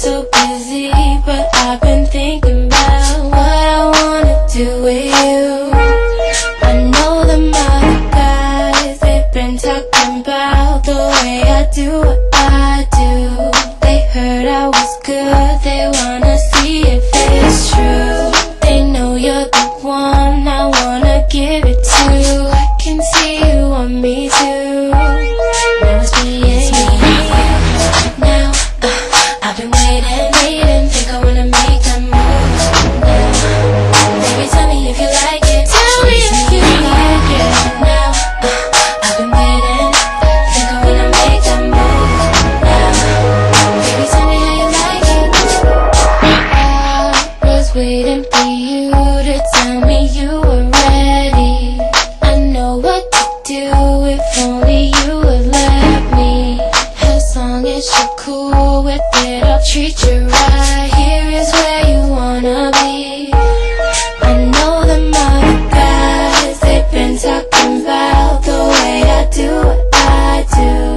so busy, but I've been thinking about what I wanna do with you. I know them other guys, they've been talking about the way I do what I do. They heard I was good, they wanna see if it's true. They know you're the one I wanna give it to. I can see you want me too. Now it's me and you. Now I've been waiting, think I wanna make that move now. Baby, tell me if you like it. Tell me if you like it. Now I've been waiting, think I wanna make that move now. Baby, tell me how you like it. I was waiting for you to tell me you were ready. I know what to do if only you would let me. As long as you're cool with it, I'll treat you right. Here is where you wanna be. I know them other guys, they've been talking about the way I do what I do.